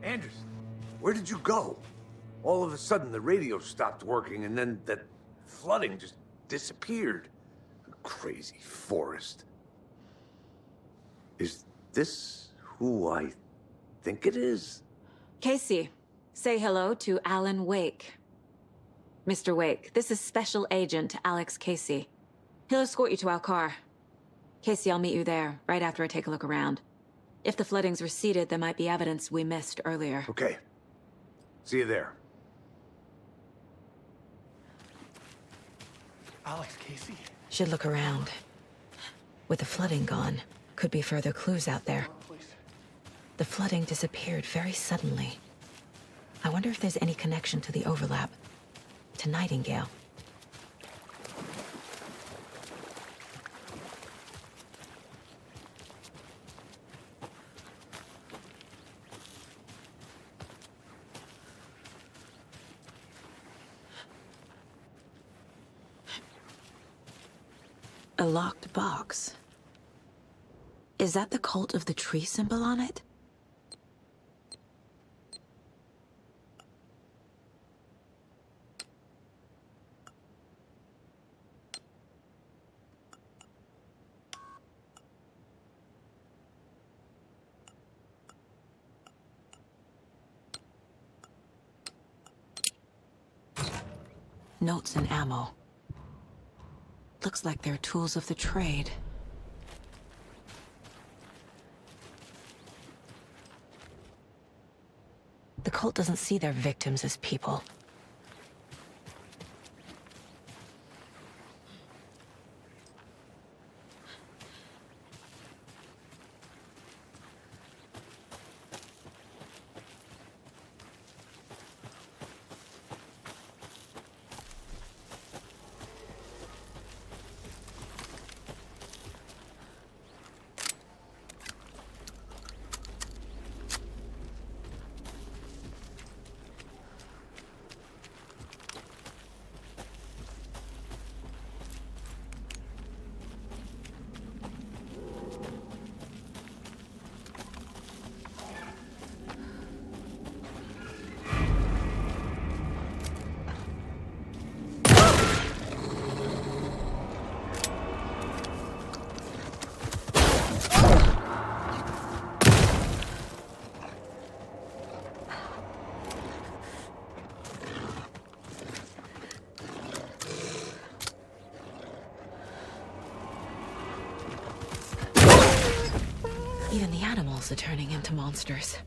Anderson, where did you go? All of a sudden, the radio stopped working, and then that flooding just disappeared. Crazy forest. Is this who I think it is? Casey, say hello to Alan Wake. Mr. Wake, this is Special Agent Alex Casey. He'll escort you to our car. Casey, I'll meet you there, right after I take a look around. If the flooding's receded, there might be evidence we missed earlier. Okay. See you there. Alex, Casey? Should look around. With the flooding gone, could be further clues out there. The flooding disappeared very suddenly. I wonder if there's any connection to the overlap. To Nightingale. A locked box. Is that the cult of the tree symbol on it? Notes and ammo. Looks like they're tools of the trade. The cult doesn't see their victims as people. Even the animals are turning into monsters.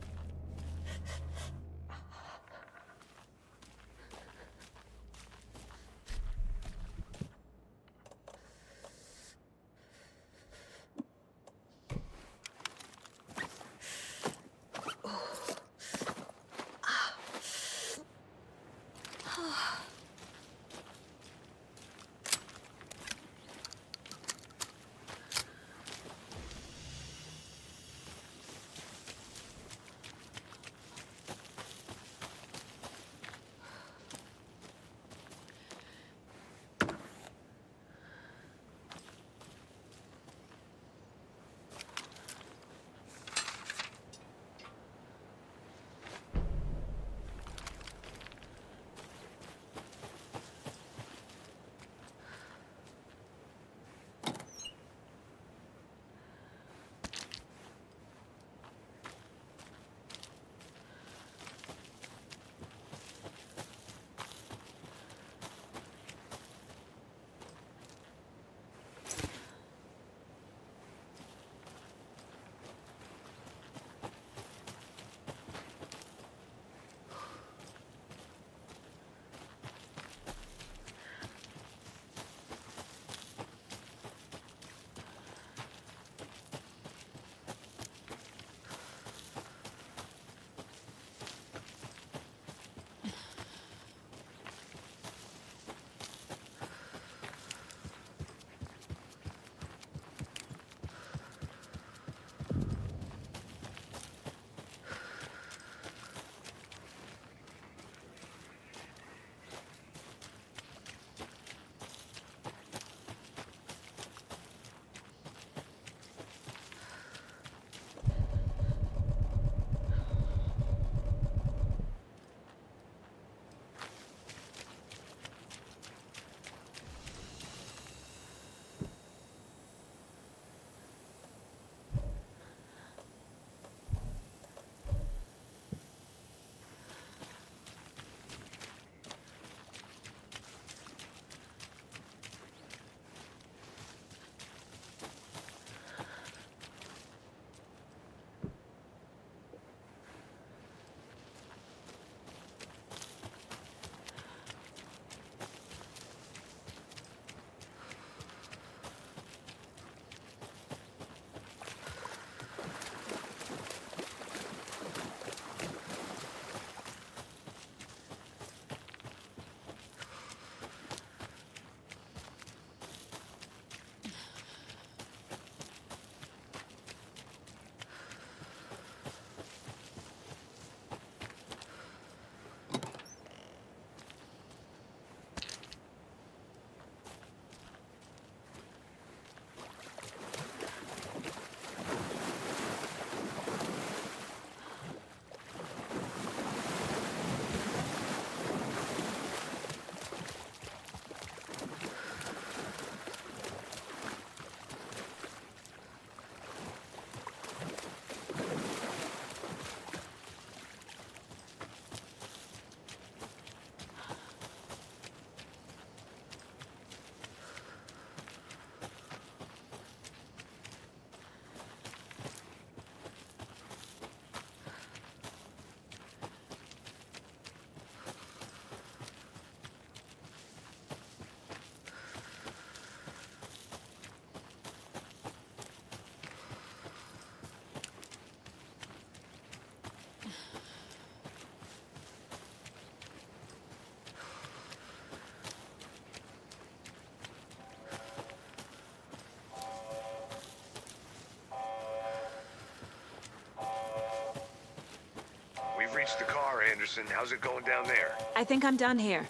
reached the car, Anderson. How's it going down there? I think I'm done here.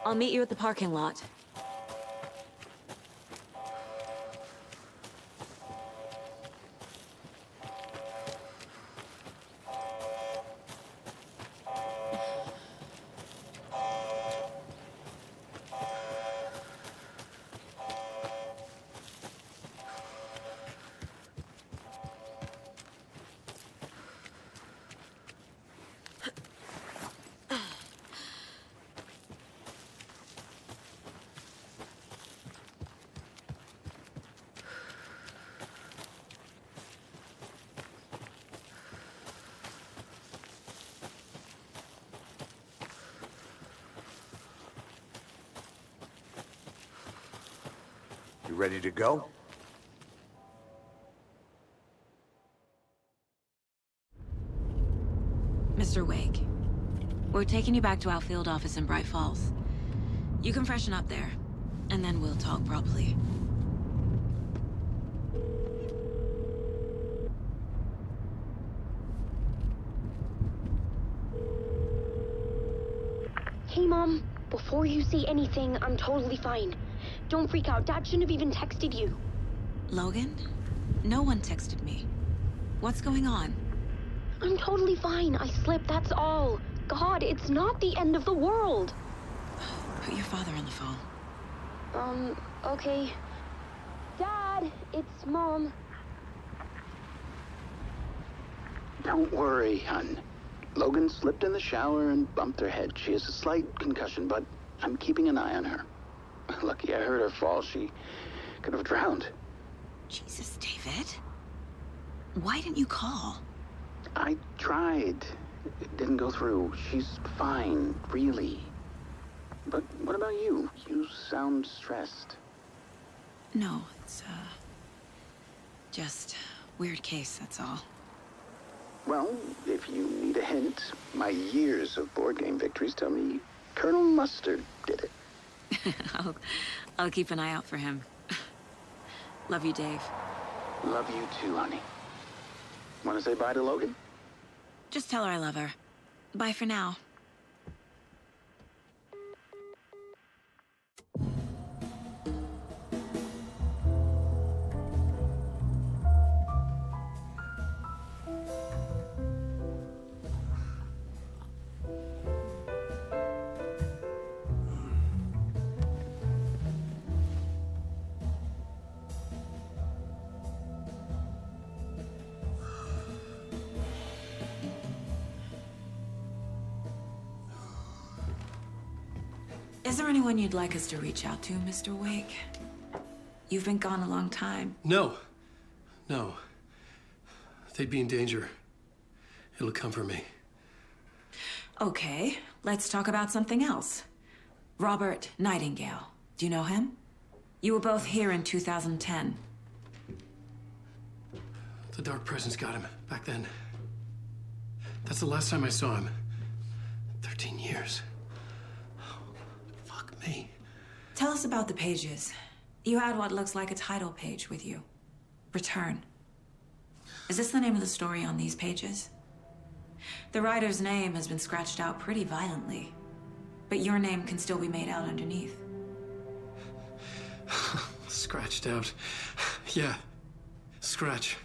I'll meet you at the parking lot. You ready to go? Mr. Wake, we're taking you back to our field office in Bright Falls. You can freshen up there, and then we'll talk properly. Hey, Mom. Before you say anything, I'm totally fine. Don't freak out. Dad shouldn't have even texted you. Logan? No one texted me. What's going on? I'm totally fine. I slipped, that's all. God, it's not the end of the world. Put your father on the phone. Okay. Dad, it's Mom. Don't worry, hon. Logan slipped in the shower and bumped her head. She has a slight concussion, but I'm keeping an eye on her. Lucky I heard her fall. She could have drowned. Jesus, David. Why didn't you call? I tried. It didn't go through. She's fine, really. But what about you? You sound stressed. No, it's, just weird case, that's all. Well, if you need a hint, my years of board game victories tell me Colonel Mustard did it. I'll keep an eye out for him. Love you, Dave. Love you too, honey. Want to say bye to Logan? Just tell her I love her. Bye for now. Is there anyone you'd like us to reach out to, Mr. Wake? You've been gone a long time. No. No. They'd be in danger. It'll come for me. Okay, let's talk about something else. Robert Nightingale. Do you know him? You were both here in 2010. The Dark Presence got him back then. That's the last time I saw him. 13 years. Fuck me. Tell us about the pages. You had what looks like a title page with you. Return. Is this the name of the story on these pages? The writer's name has been scratched out pretty violently, but your name can still be made out underneath. Scratched out. Yeah. Scratch.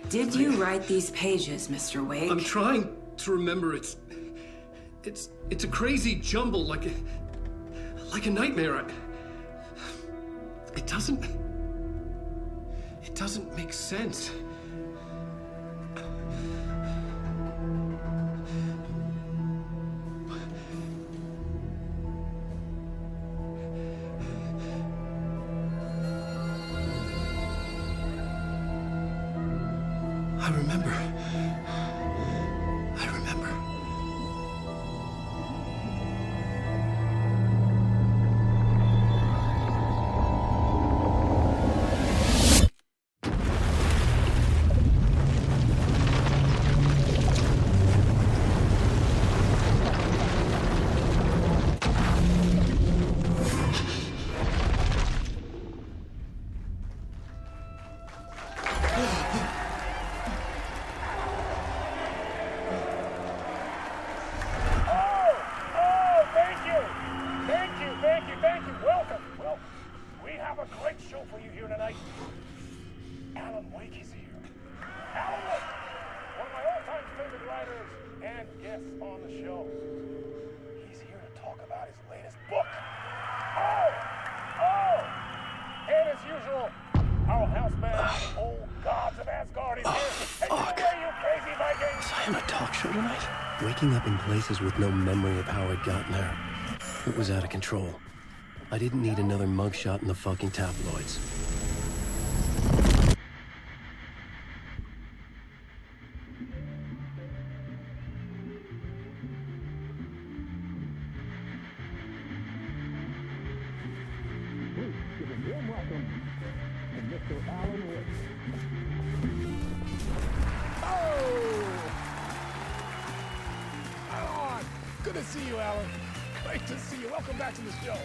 Did you write these pages, Mr. Wake? I'm trying to remember. It's a crazy jumble, like a nightmare. It doesn't make sense. I remember. We have a great show for you here tonight. Alan Wake is here. Alan Wake, one of my all-time favorite writers and guests on the show. He's here to talk about his latest book. Oh! And as usual, our houseman, old gods of Asgard, is here. Fuck. Take it away, you crazy Vikings! Was I on a talk show tonight? Waking up in places with no memory of how I'd gotten there. It was out of control. I didn't need another mugshot in the fucking tabloids. Good to see you, Alan. Great to see you. Welcome back to the show.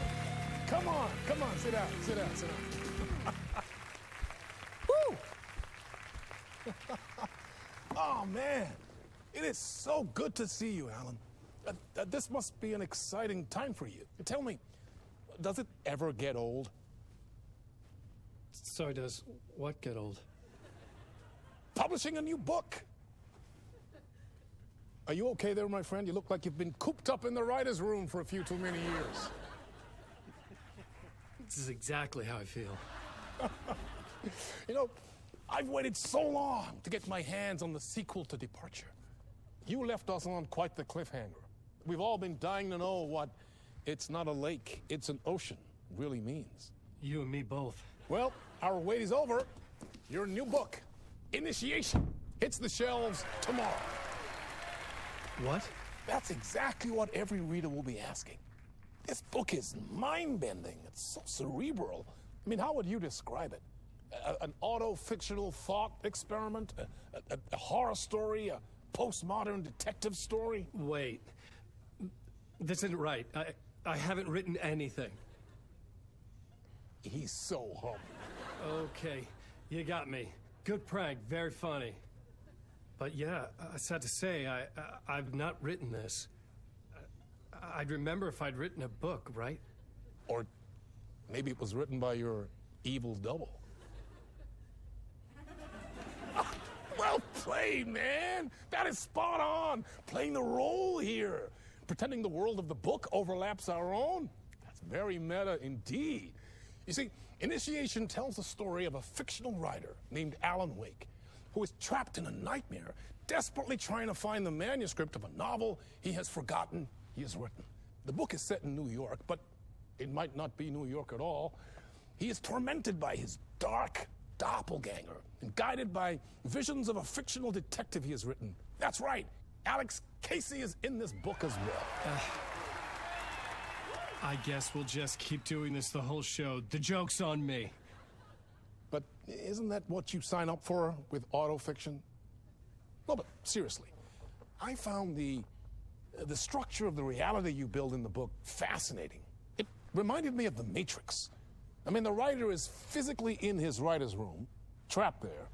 Come on, sit down. Woo! Oh, man. It is so good to see you, Alan. This must be an exciting time for you. Tell me, does it ever get old? Sorry, does what get old? Publishing a new book. Are you okay there, my friend? You look like you've been cooped up in the writer's room for a few too many years. This is exactly how I feel. You know, I've waited so long to get my hands on the sequel to Departure. You left us on quite the cliffhanger. We've all been dying to know what "it's not a lake, it's an ocean" really means. You and me both. Well, our wait is over. Your new book, Initiation, hits the shelves tomorrow. What? That's exactly what every reader will be asking. This book is mind-bending. It's so cerebral. I mean, how would you describe it? An auto-fictional thought experiment? A horror story? A postmodern detective story? Wait. This isn't right. I haven't written anything. He's so humble. Okay, you got me. Good prank, very funny. But yeah, sad to say, I've not written this. I'd remember if I'd written a book, right? Or maybe it was written by your evil double. Well played, man. That is spot on. Playing the role here. Pretending the world of the book overlaps our own. That's very meta indeed. You see, Initiation tells the story of a fictional writer named Alan Wake, who is trapped in a nightmare, desperately trying to find the manuscript of a novel he has forgotten he has written. The book is set in New York, but it might not be New York at all. He is tormented by his dark doppelganger and guided by visions of a fictional detective he has written. That's right, Alex Casey is in this book as well. I guess we'll just keep doing this the whole show. The joke's on me. But isn't that what you sign up for with autofiction? No, but seriously, I found the structure of the reality you build in the book fascinating. It reminded me of The Matrix. I mean, the writer is physically in his writer's room, trapped there,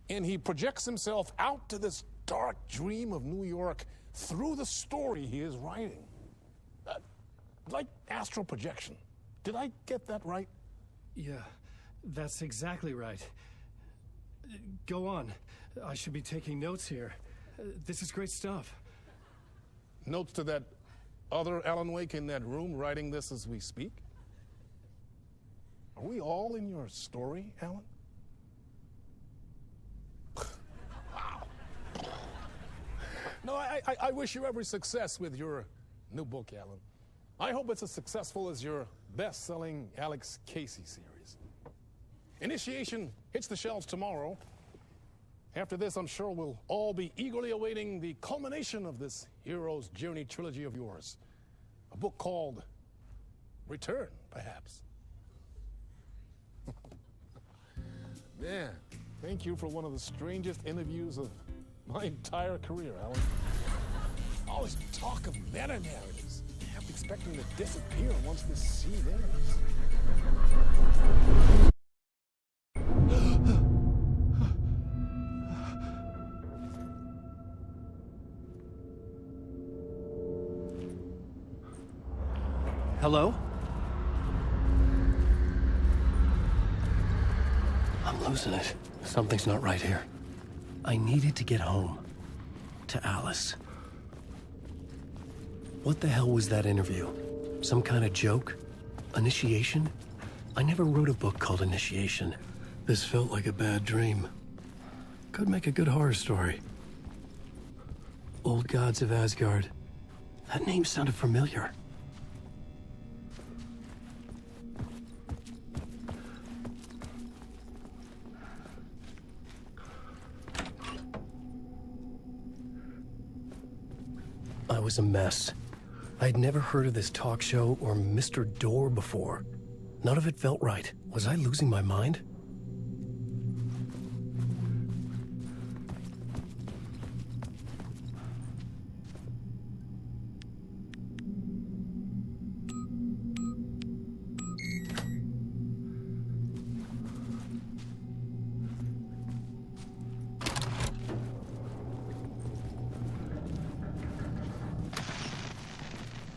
and he projects himself out to this dark dream of New York through the story he is writing. Like astral projection. Did I get that right? Yeah, that's exactly right. Go on. I should be taking notes here. This is great stuff. Notes to that other Alan Wake in that room writing this as we speak? Are we all in your story, Alan? Wow. No, I wish you every success with your new book, Alan. I hope it's as successful as your best-selling Alex Casey series. Initiation hits the shelves tomorrow. After this, I'm sure we'll all be eagerly awaiting the culmination of this hero's journey trilogy of yours. A book called Return, perhaps. Man, thank you for one of the strangest interviews of my entire career, Alan. All this talk of meta-narratives. I'm expecting to disappear once this scene ends. Hello? I'm losing it. Something's not right here. I needed to get home. To Alice. What the hell was that interview? Some kind of joke? Initiation? I never wrote a book called Initiation. This felt like a bad dream. Could make a good horror story. Old Gods of Asgard. That name sounded familiar. I was a mess. I had never heard of this talk show or Mr. Door before. None of it felt right. Was I losing my mind?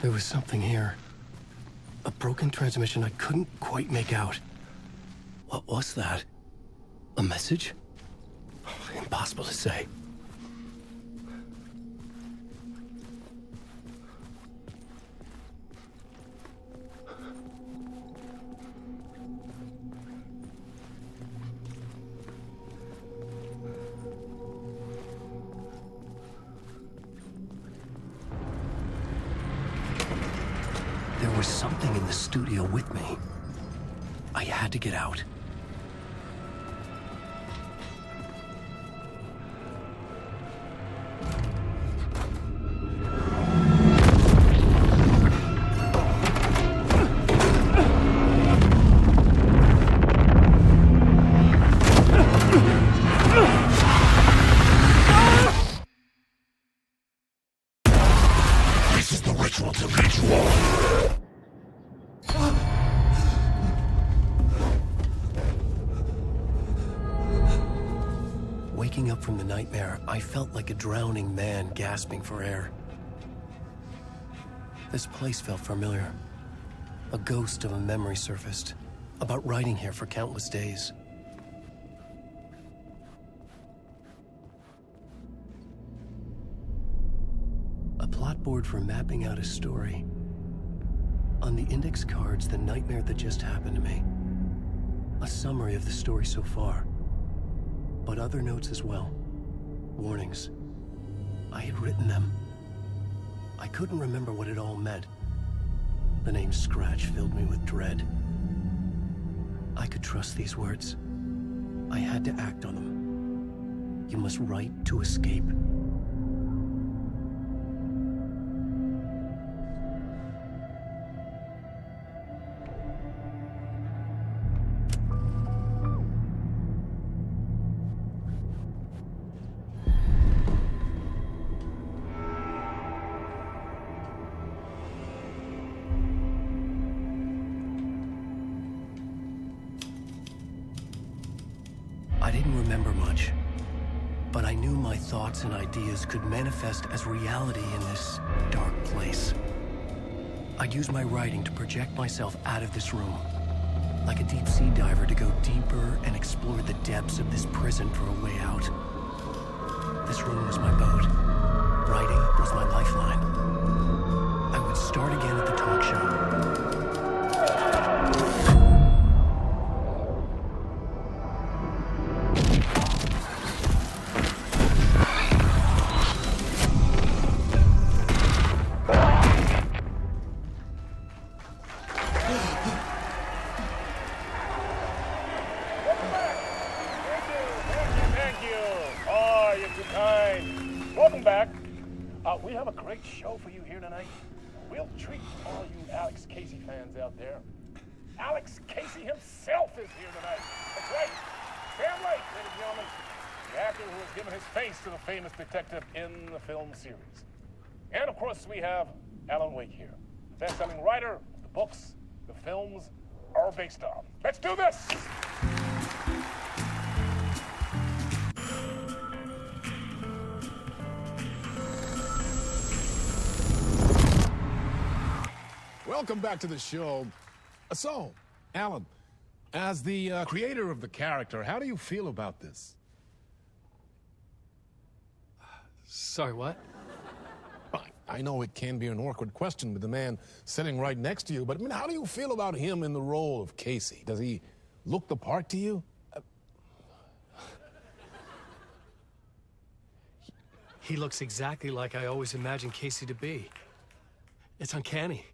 There was something here. A broken transmission I couldn't quite make out. What was that? A message? Impossible to say. There was something in the studio with me. I had to get out. This is the ritual to ritual. Waking up from the nightmare, I felt like a drowning man gasping for air. This place felt familiar. A ghost of a memory surfaced, about riding here for countless days. A plot board for mapping out a story. On the index cards, the nightmare that just happened to me. A summary of the story so far. But other notes as well. Warnings. I had written them. I couldn't remember what it all meant. The name Scratch filled me with dread. I could trust these words. I had to act on them. You must write to escape. I didn't remember much, but I knew my thoughts and ideas could manifest as reality in this dark place. I'd use my writing to project myself out of this room, like a deep-sea diver to go deeper and explore the depths of this prison for a way out. This room was my boat. Writing was my lifeline. I would start again at the talk show. Welcome back. We have a great show for you here tonight. We'll treat all you Alex Casey fans out there. Alex Casey himself is here tonight. That's right. Sam Lake, ladies and gentlemen, the actor who has given his face to the famous detective in the film series. And of course, we have Alan Wake here, the best-selling writer the books the films are based on. Let's do this! Welcome back to the show. So, Alan, As the creator of the character, how do you feel about this? Sorry, what? I know it can be an awkward question with the man sitting right next to you, but I mean, how do you feel about him in the role of Casey? Does he look the part to you? He looks exactly like I always imagined Casey to be. It's uncanny.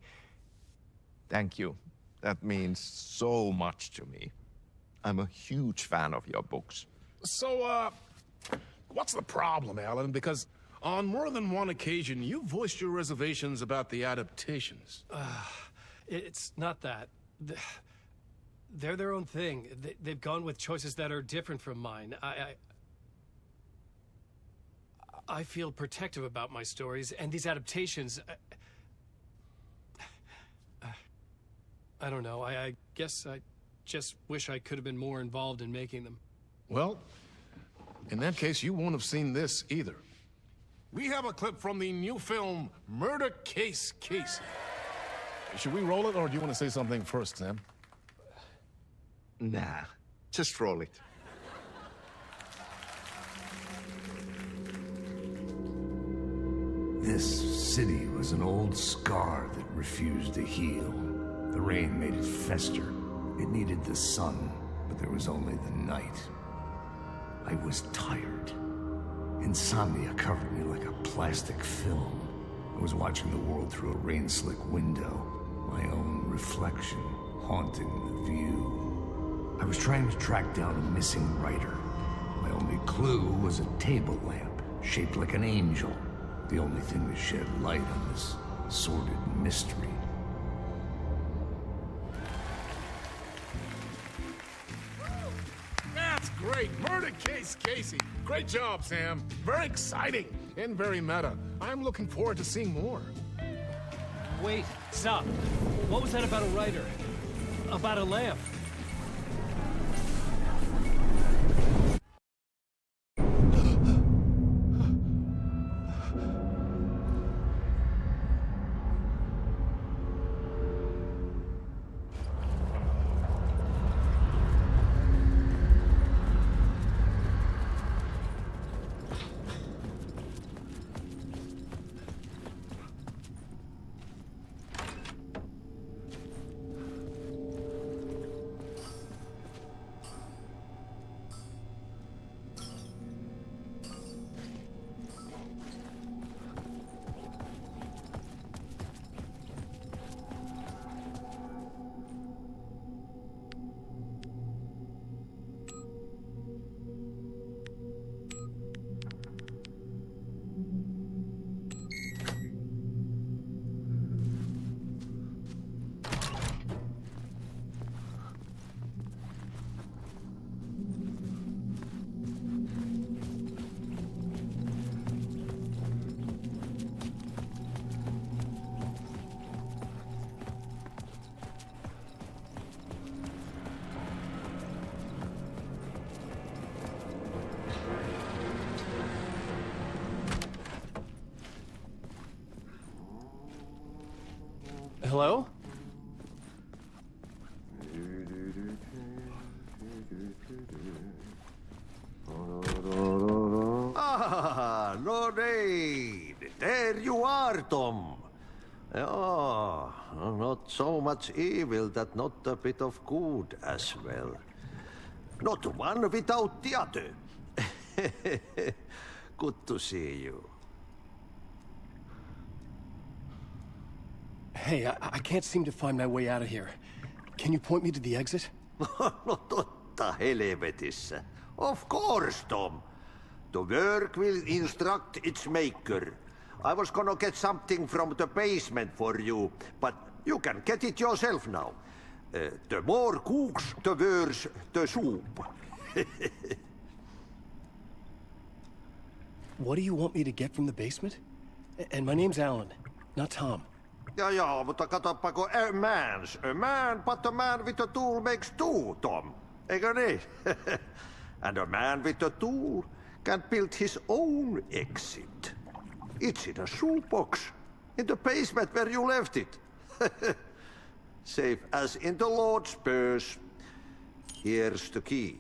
Thank you. That means so much to me. I'm a huge fan of your books. So, what's the problem, Alan? Because on more than one occasion, you voiced your reservations about the adaptations. It's not that. They're their own thing. They've gone with choices that are different from mine. I feel protective about my stories, and these adaptations... I don't know. I guess I just wish I could have been more involved in making them. Well, in that case, you won't have seen this either. We have a clip from the new film, Murder Case Casey. Should we roll it, or do you want to say something first, Sam? Nah, just roll it. This city was an old scar that refused to heal. The rain made it fester. It needed the sun, but there was only the night. I was tired. Insomnia covered me like a plastic film. I was watching the world through a rain-slick window, my own reflection haunting the view. I was trying to track down a missing writer. My only clue was a table lamp, shaped like an angel. The only thing to shed light on this sordid mystery. That's great! Murder Case Casey! Great job, Sam. Very exciting and very meta. I'm looking forward to seeing more. Wait, stop. What was that about a writer? About a lamp? Hello? Ah, no need. There you are, Tom. Oh, not so much evil that not a bit of good as well. Not one without the other. Good to see you. Hey, I can't seem to find my way out of here. Can you point me to the exit? No totta helvetissä. Of course, Tom. The work will instruct its maker. I was gonna get something from the basement for you, but you can get it yourself now. The more cooks, the worse the soup. What do you want me to get from the basement? And my name's Alan, not Tom. Ja, mutta katsopako a man, but a man with a tool makes two, Tom. Eikö niin? And a man with a tool can build his own exit. It's in a shoebox, in the basement where you left it. Safe as in the Lord's purse. Here's the key.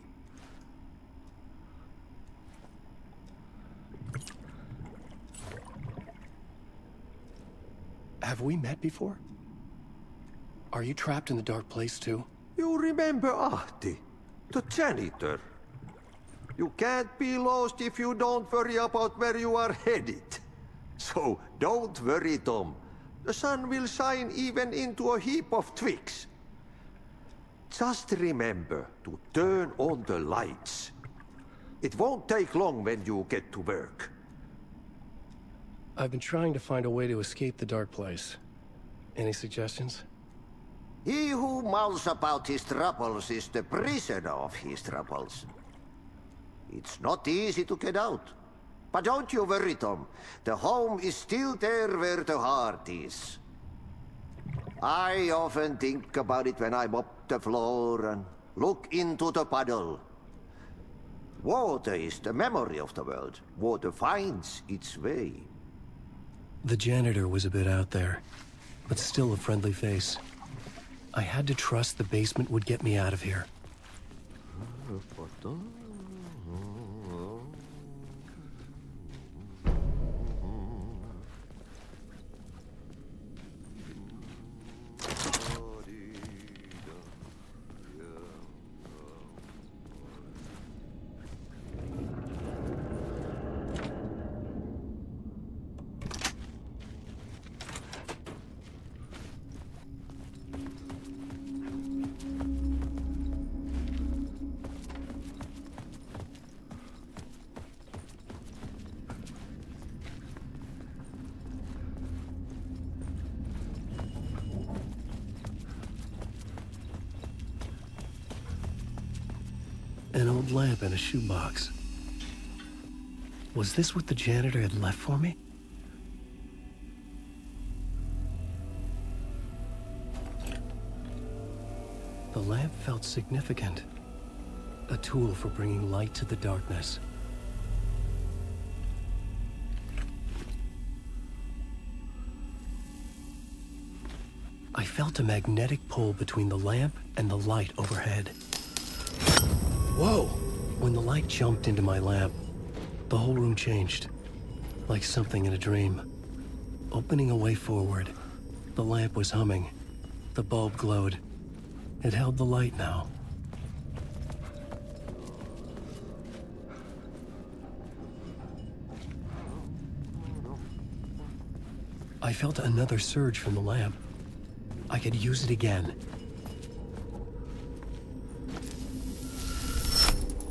Have we met before? Are you trapped in the dark place too? You remember Ahti, the janitor? You can't be lost if you don't worry about where you are headed. So don't worry, Tom. The sun will shine even into a heap of twigs. Just remember to turn on the lights. It won't take long when you get to work. I've been trying to find a way to escape the dark place. Any suggestions? He who mouths about his troubles is the prisoner of his troubles. It's not easy to get out. But don't you worry, Tom. The home is still there where the heart is. I often think about it when I mop the floor and look into the puddle. Water is the memory of the world. Water finds its way. The janitor was a bit out there, but still a friendly face. I had to trust the basement would get me out of here. An old lamp and a shoebox. Was this what the janitor had left for me? The lamp felt significant. A tool for bringing light to the darkness. I felt a magnetic pull between the lamp and the light overhead. Whoa! When the light jumped into my lamp, the whole room changed. Like something in a dream. Opening a way forward, the lamp was humming. The bulb glowed. It held the light now. I felt another surge from the lamp. I could use it again.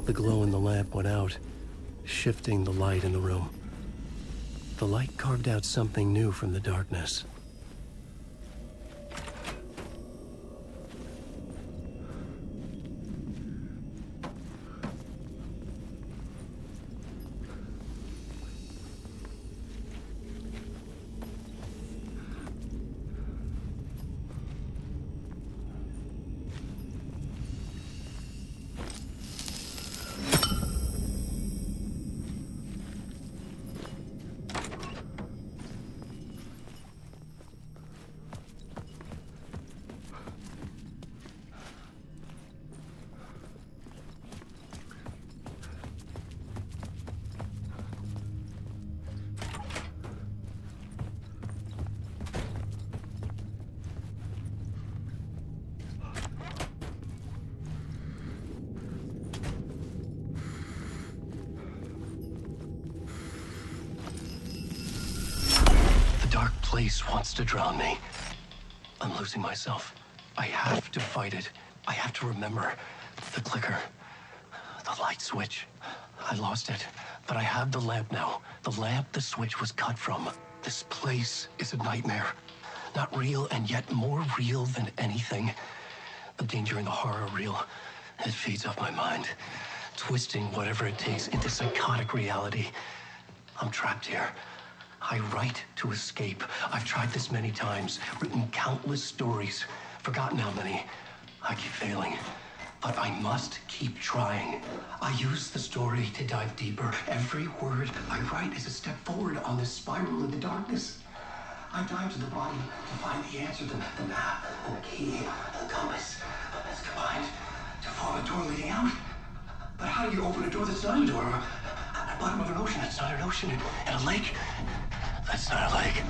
The glow in the lamp went out, shifting the light in the room. The light carved out something new from the darkness. Place wants to drown me. I'm losing myself. I have to fight it. I have to remember. The clicker. The light switch. I lost it. But I have the lamp now. The lamp the switch was cut from. This place is a nightmare. Not real, and yet more real than anything. The danger and the horror real. It feeds off my mind. Twisting whatever it takes into psychotic reality. I'm trapped here. I write to escape. I've tried this many times, written countless stories, forgotten how many. I keep failing, but I must keep trying. I use the story to dive deeper. Every word I write is a step forward on this spiral in the darkness. I dive to the bottom to find the answer, the map, and the key, and the compass. It's combined to form a door stunned, or at the bottom of an ocean. That's not an ocean. And a lake. That's not a lake.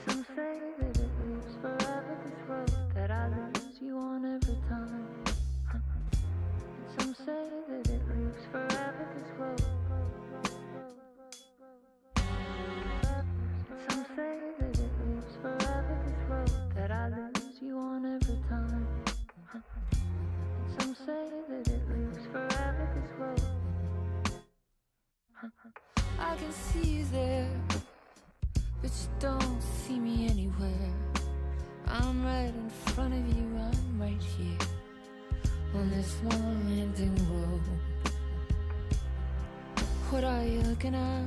Some say that it lives forever, this road that I lose you on every time. Some say that it lives forever, this road. Some say that it lives forever, this road that I lose you on every time. Some say that it lives forever, this road. I can see you there, but you don't see me anywhere. I'm right in front of you, I'm right here on this winding road. What are you looking at?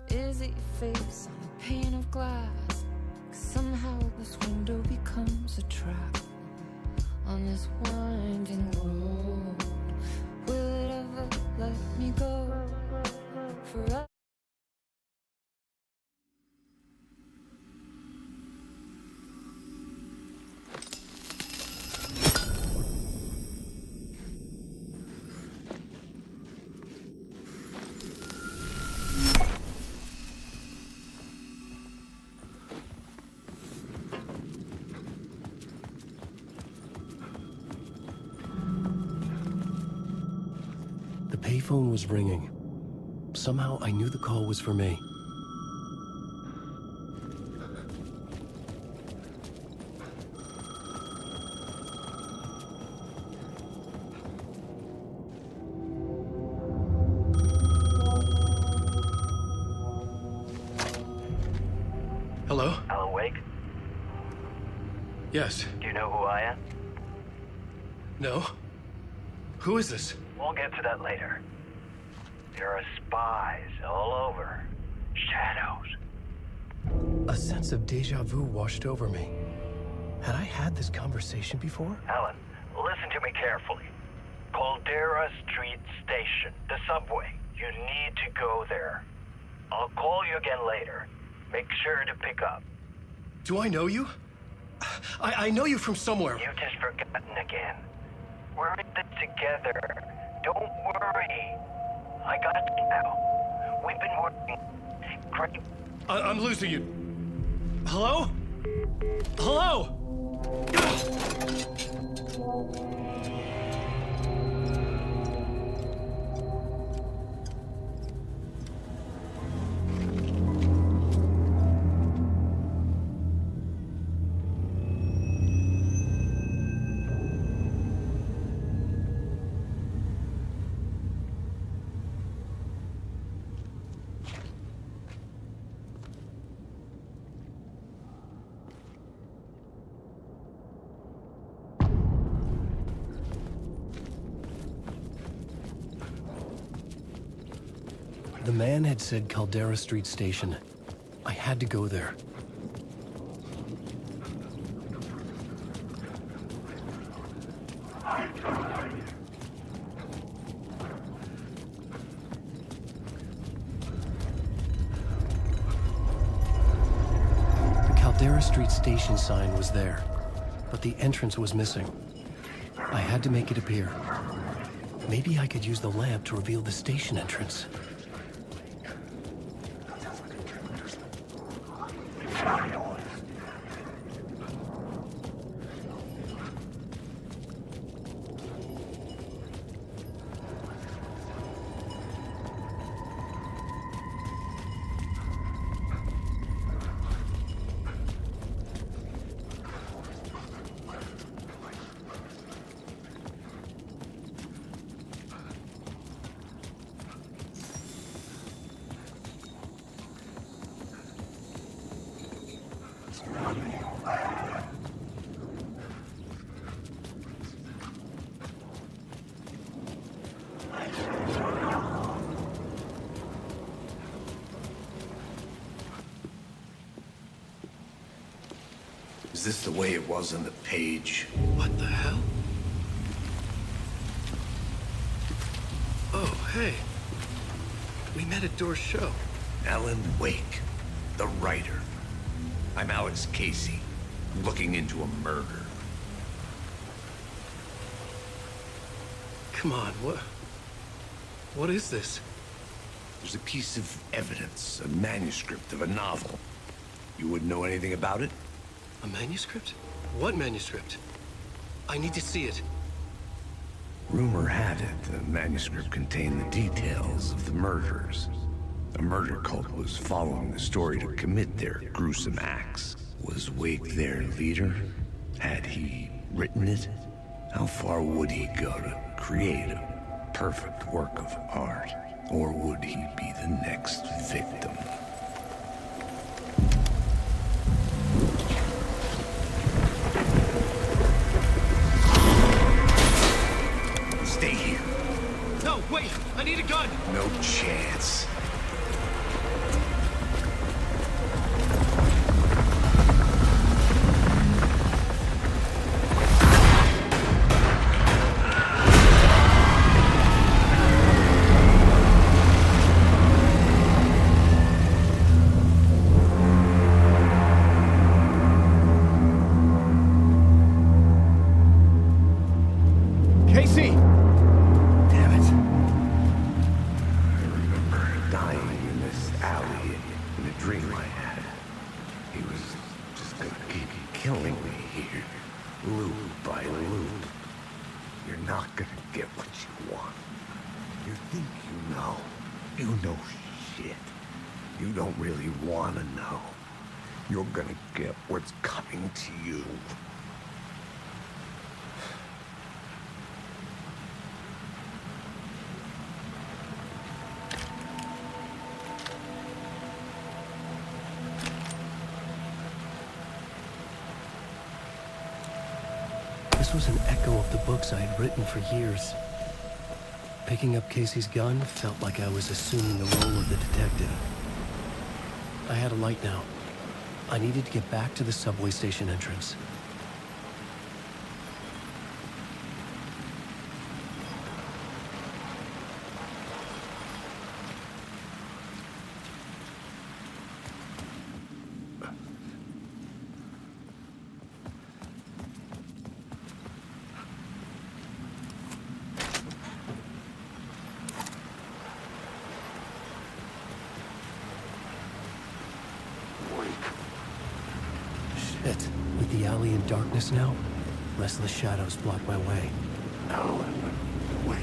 Is it your face on a pane of glass? 'Cause somehow this window becomes a trap on this winding road. Will it ever let me go forever? The payphone was ringing. Somehow I knew the call was for me. Hello? Alan Wake? Yes. Do you know who I am? No? Who is this? We'll get to that later. There are spies all over. Shadows. A sense of deja vu washed over me. Had I had this conversation before? Alan, listen to me carefully. Caldera Street Station, the subway. You need to go there. I'll call you again later. Make sure to pick up. Do I know you? I know you from somewhere. You've just forgotten again. We're in this together. Don't worry. I got you now. We've been working great. I'm losing you. Hello? Hello? The man had said Caldera Street Station. I had to go there. The Caldera Street Station sign was there, but the entrance was missing. I had to make it appear. Maybe I could use the lamp to reveal the station entrance. Is this the way it was on the page? What the hell? Oh, Hey. We met at Door's show. Alan Wake, the writer. I'm Alex Casey, looking into a murder. Come on, what is this? There's a piece of evidence, a manuscript of a novel. You wouldn't know anything about it? A manuscript? What manuscript? I need to see it. Rumor had it the manuscript contained the details of the murders. A murder cult was following the story to commit their gruesome acts. Was Wake their leader? Had he written it? How far would he go to create a perfect work of art? Or would he be the next victim? Stay here. No, wait! I need a gun! No chance. Casey! Damn it. I remember dying in this alley in a dream I had. He was just gonna keep killing me here, loop by loop. You're not gonna get what you want. You think you know. You know shit. You don't really wanna know. You're gonna get what's coming to you. This was an echo of the books I had written for years. Picking up Casey's gun felt like I was assuming the role of the detective. I had a light now. I needed to get back to the subway station entrance. Shit. With the alley in darkness now, restless shadows block my way. Alan Wake.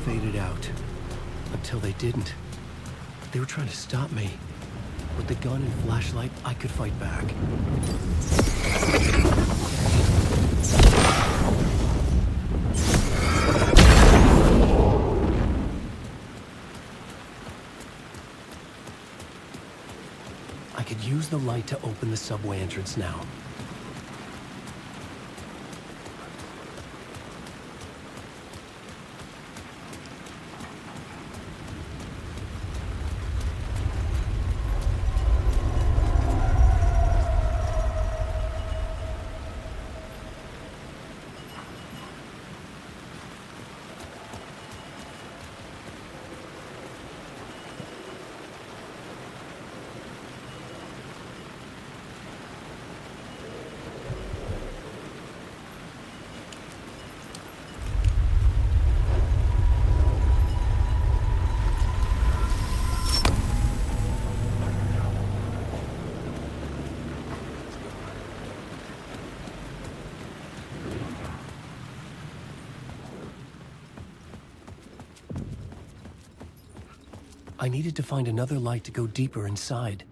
Faded out. Until they didn't. They were trying to stop me. With the gun and flashlight, I could fight back. I could use the light to open the subway entrance now. I needed to find another light to go deeper inside.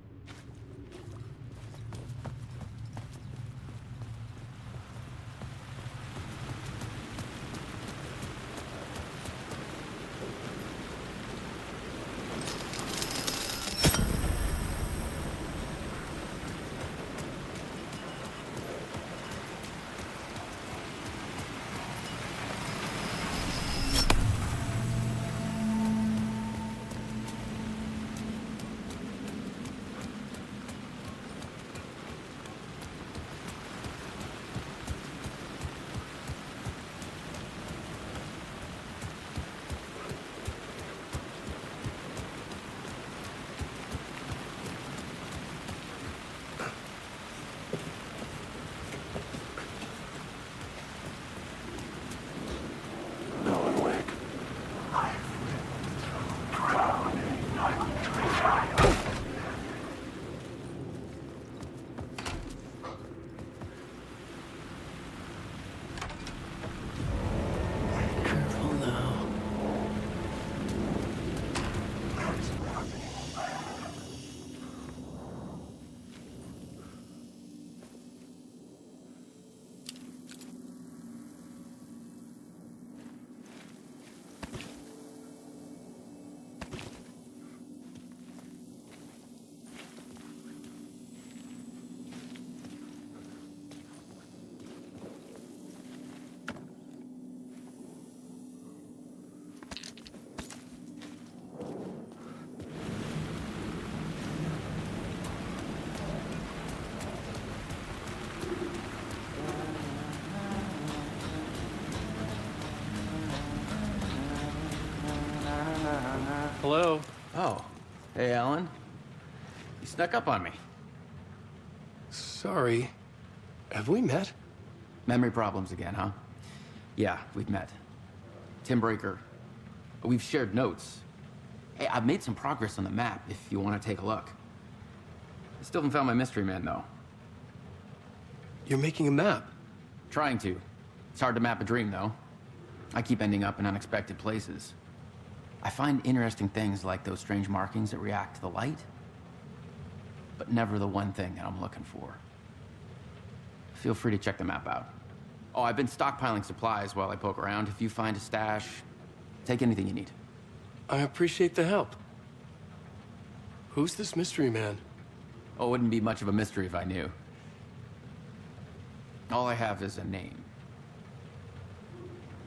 Hello? Oh. Hey, Alan. You snuck up on me. Sorry. Have we met? Memory problems again, huh? Yeah, we've met. Tim Breaker. We've shared notes. Hey, I've made some progress on the map if you want to take a look. I still haven't found my mystery man, though. You're making a map? Trying to. It's hard to map a dream, though. I keep ending up in unexpected places. I find interesting things like those strange markings that react to the light, but never the one thing that I'm looking for. Feel free to check the map out. Oh, I've been stockpiling supplies while I poke around. If you find a stash, take anything you need. I appreciate the help. Who's this mystery man? Oh, it wouldn't be much of a mystery if I knew. All I have is a name.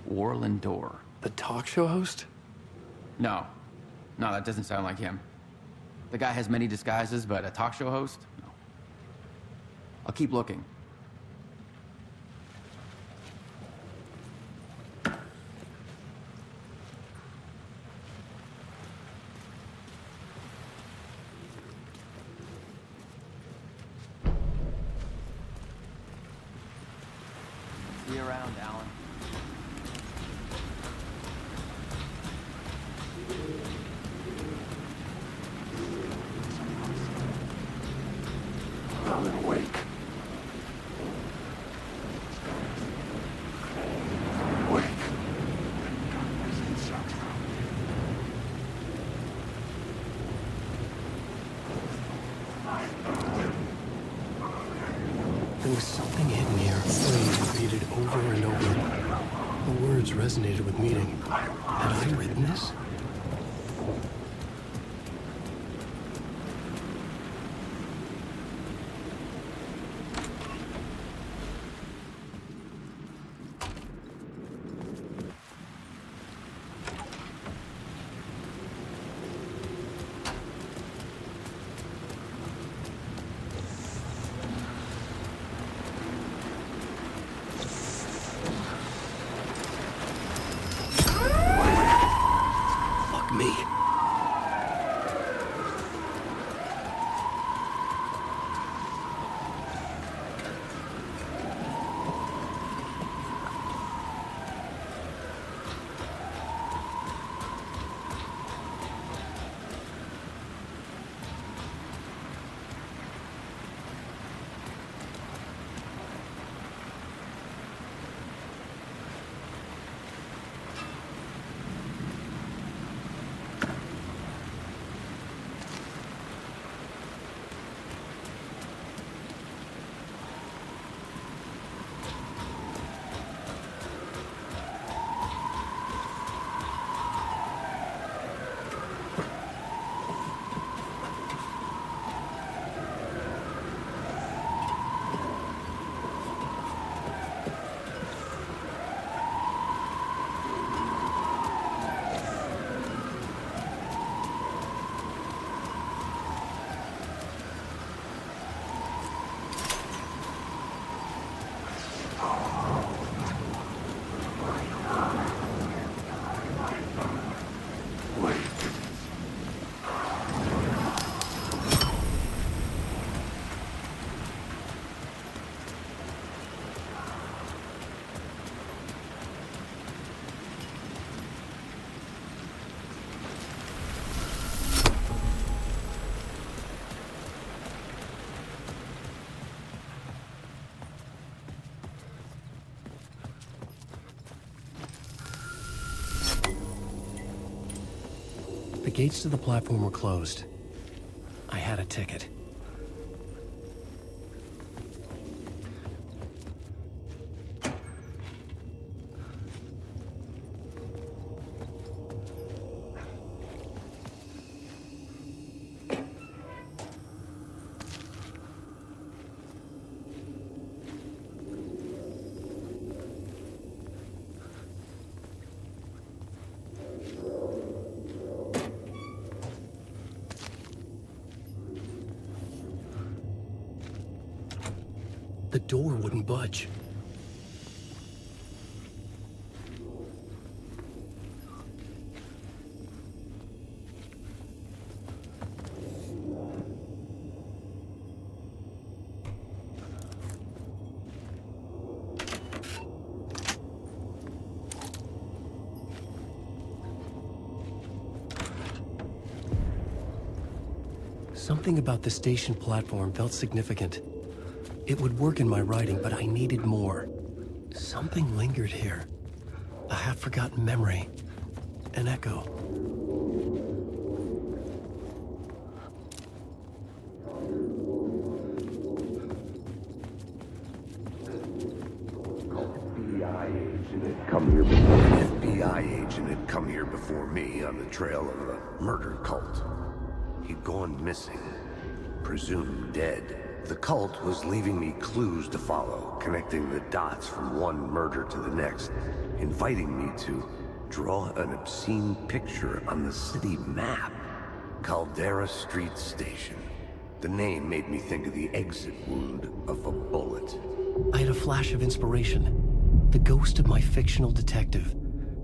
Warland Dorr. The talk show host? No. No, that doesn't sound like him. The guy has many disguises, but a talk show host? No. I'll keep looking. See you around, Alan. Alan Wake. Wake. There was something hidden here, phrase repeated over and over. The words resonated with meaning. Had I written this? Me. The gates to the platform were closed. I had a ticket. The door wouldn't budge. Something about the station platform felt significant. It would work in my writing, but I needed more. Something lingered here. A half-forgotten memory. An echo. FBI agent had come here before me on the trail of a murder cult. He'd gone missing, presumed dead. The cult was leaving me clues to follow, connecting the dots from one murder to the next, inviting me to draw an obscene picture on the city map. Caldera Street Station. The name made me think of the exit wound of a bullet. I had a flash of inspiration. The ghost of my fictional detective.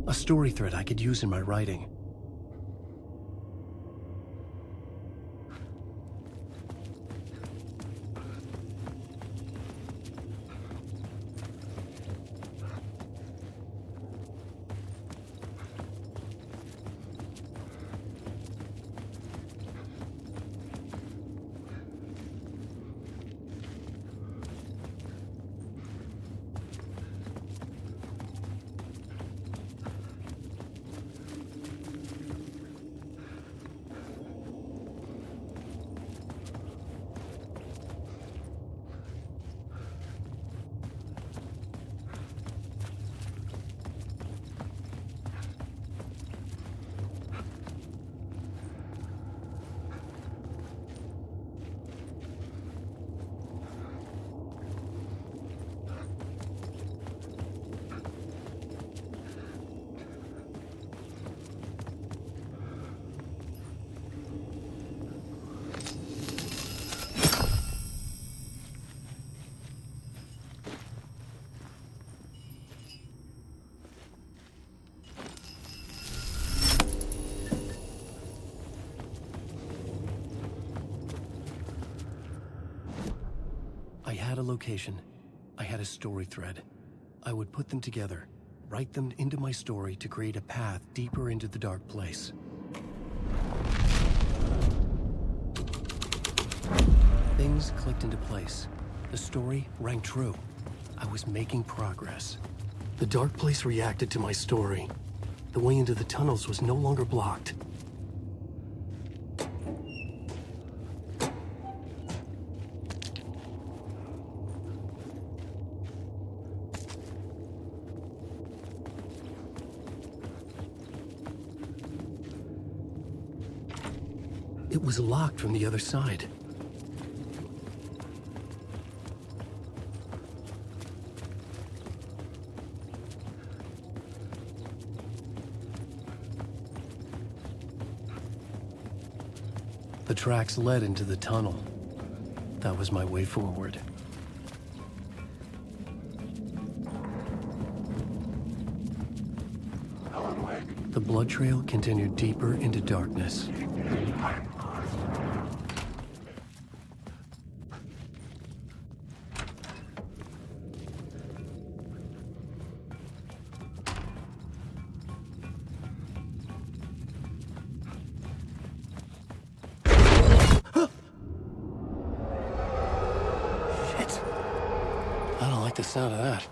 A story thread I could use in my writing. I had a location. I had a story thread. I would put them together, write them into my story to create a path deeper into the dark place. Things clicked into place. The story rang true. I was making progress. The dark place reacted to my story. The way into the tunnels was no longer blocked. It was locked from the other side. The tracks led into the tunnel. That was my way forward. The blood trail continued deeper into darkness. I don't like the sound of that.